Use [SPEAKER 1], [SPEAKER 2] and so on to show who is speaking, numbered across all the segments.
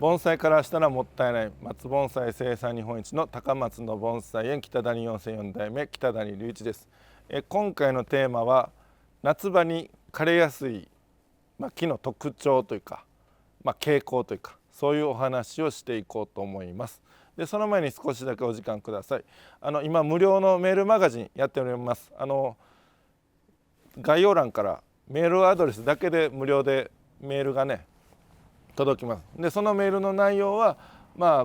[SPEAKER 1] 盆栽からしたらもったいない松盆栽生産日本一の高松の盆栽園北谷4世4代目北谷隆一です。今回のテーマは夏場に枯れやすい、木の特徴というか、傾向というかそういうお話をしていこうと思います。でその前に少しだけお時間ください。今無料のメールマガジンやっております。概要欄からメールアドレスだけで無料でメールがね届きます。でそのメールの内容は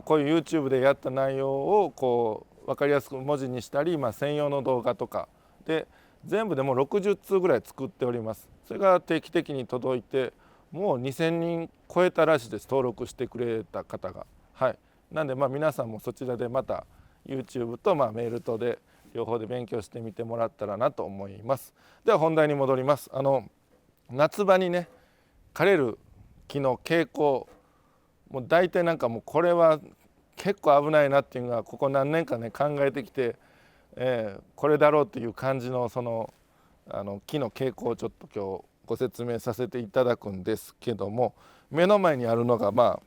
[SPEAKER 1] こういう YouTube でやった内容をこう分かりやすく文字にしたり、専用の動画とかで全部でもう60通ぐらい作っております。それが定期的に届いてもう2000人超えたらしいです、登録してくれた方が。なんで皆さんもそちらでまた YouTube とメールとで両方で勉強してみてもらったらなと思います。では本題に戻ります。夏場にね枯れる木の傾向、もう大体もうこれは結構危ないなっていうのがここ何年かね考えてきて、これだろうっていう感じの木の傾向をちょっと今日ご説明させていただくんですけども、目の前にあるのが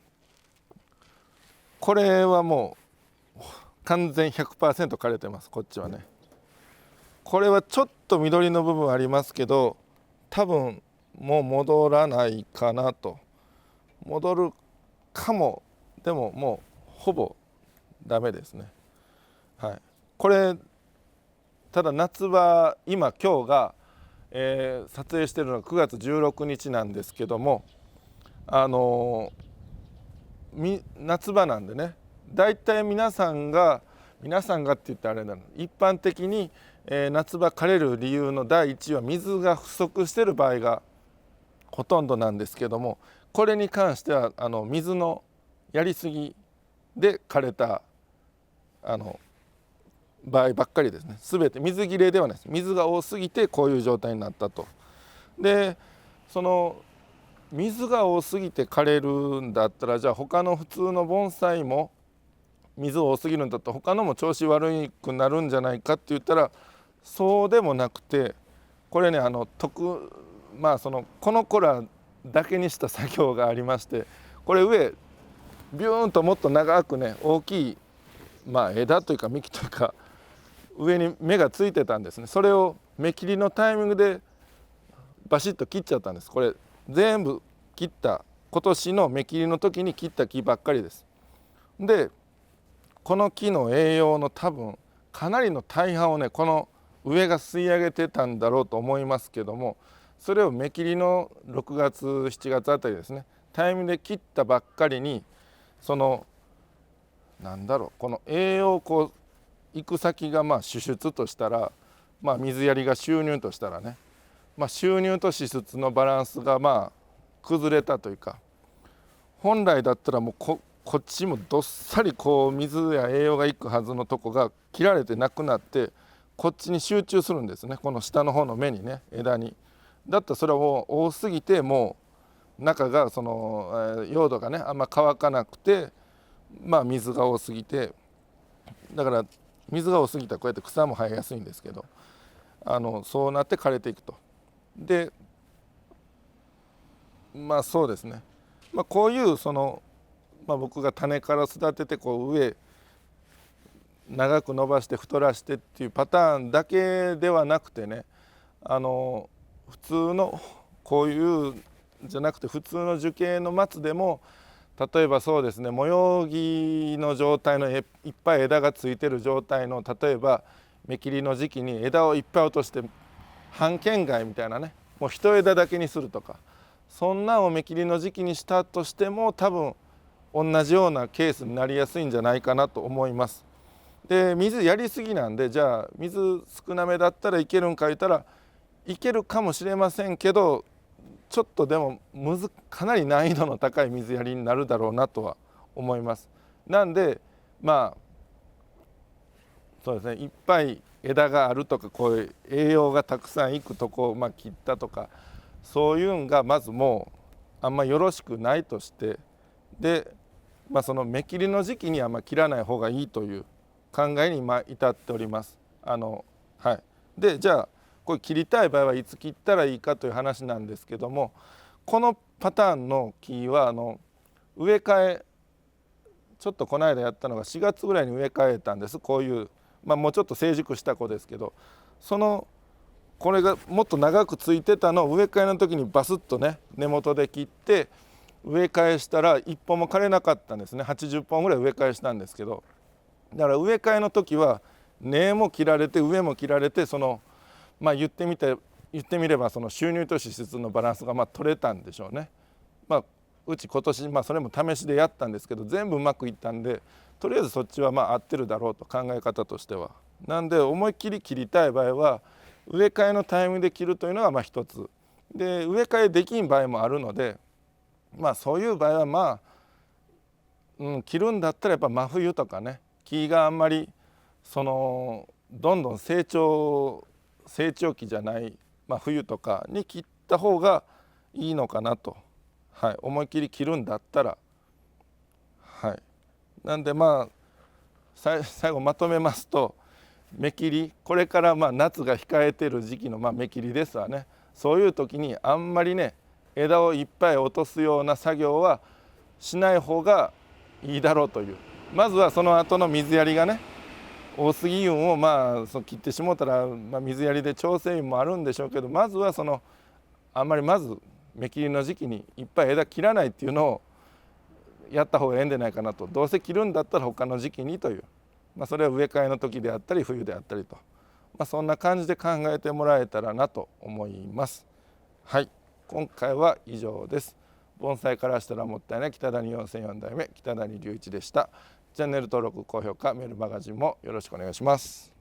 [SPEAKER 1] これはもう完全 100% 枯れてます。こっちはね、これはちょっと緑の部分ありますけど多分もう戻らないかなと。戻るかも、でももうほぼダメですね。これただ夏場今日が、撮影しているのが9月16日なんですけども、夏場なんでね、だいたい皆さんがって言ってあれなの、一般的に、夏場枯れる理由の第一は水が不足している場合がほとんどなんですけども、これに関しては水のやりすぎで枯れた場合ばっかりですね。全て水切れではないです。水が多すぎてこういう状態になったと。でその水が多すぎて枯れるんだったら、じゃあ他の普通の盆栽も水多すぎるんだったら他のも調子悪くなるんじゃないかって言ったらそうでもなくて、これねこの子らだけにした作業がありまして、これ上ビューンともっと長くね大きい、枝というか幹というか上に芽がついてたんですね。それを芽切りのタイミングでバシッと切っちゃったんです。これ全部切った今年の芽切りの時に切った木ばっかりです。でこの木の栄養の多分かなりの大半をねこの上が吸い上げてたんだろうと思いますけども、それを芽切りの6月7月あたりですねタイミングで切ったばっかりに、この栄養行く先が輸出としたら、水やりが収入としたらね、収入と支出のバランスが崩れたというか、本来だったらもうこっちもどっさり水や栄養がいくはずのとこが切られてなくなってこっちに集中するんですね。この下の方の芽にね、枝に。だったらそれはもう多すぎてもう中が用土がねあんま乾かなくて、水が多すぎて、だから水が多すぎたらこうやって草も生えやすいんですけど、そうなって枯れていくと。でそうですね、こういう僕が種から育てて上長く伸ばして太らしてっていうパターンだけではなくてね、普通のこういうじゃなくて普通の樹形の松でも例えばそうですね、模様木の状態のいっぱい枝がついてる状態の、例えば芽切りの時期に枝をいっぱい落として半圏外みたいなね、もう一枝だけにするとか、そんなを芽切りの時期にしたとしても多分同じようなケースになりやすいんじゃないかなと思います。で水やりすぎなんで、じゃあ水少なめだったらいけるんか言ったらいけるかもしれませんけど、ちょっとでもかなり難易度の高い水やりになるだろうなとは思います。なんでそうですね、いっぱい枝があるとかこういう栄養がたくさんいくとこを切ったとか、そういうんがまずもうあんまよろしくないとして、で、その芽切りの時期には切らない方がいいという考えに至っております。でじゃあこれ切りたい場合はいつ切ったらいいかという話なんですけども、このパターンの木は植え替えちょっとこの間やったのが4月ぐらいに植え替えたんです。こういう、もうちょっと成熟した子ですけど、これがもっと長くついてたのを植え替えの時にバスッとね根元で切って植え替えしたら1本も枯れなかったんですね。80本ぐらい植え替えしたんですけど、だから植え替えの時は根も切られて上も切られて、言ってみればその収入と支出のバランスが取れたんでしょうね。うち今年それも試しでやったんですけど全部うまくいったんで、とりあえずそっちは合ってるだろうと、考え方としては。なんで思いっきり切りたい場合は植え替えのタイミングで切るというのが一つで、植え替えできん場合もあるので、そういう場合は切るんだったらやっぱ真冬とかね、木があんまりどんどん成長期じゃない、冬とかに切った方がいいのかなと、思いっきり切るんだったら。なんで最後まとめますと、芽切り、これから夏が控えてる時期の芽切りですわね。そういう時にあんまりね枝をいっぱい落とすような作業はしない方がいいだろうという。まずはその後の水やりがね、多すぎ運を切ってしもたら、水やりで調整運もあるんでしょうけど、まずはあんまりまず芽切りの時期にいっぱい枝切らないっていうのをやった方がええんじゃないかなと。どうせ切るんだったら他の時期にという、それは植え替えの時であったり冬であったりと、そんな感じで考えてもらえたらなと思います。今回は以上です。盆栽からしたらもったいない北谷4004代目北谷隆一でした。チャンネル登録、高評価、メールマガジンもよろしくお願いします。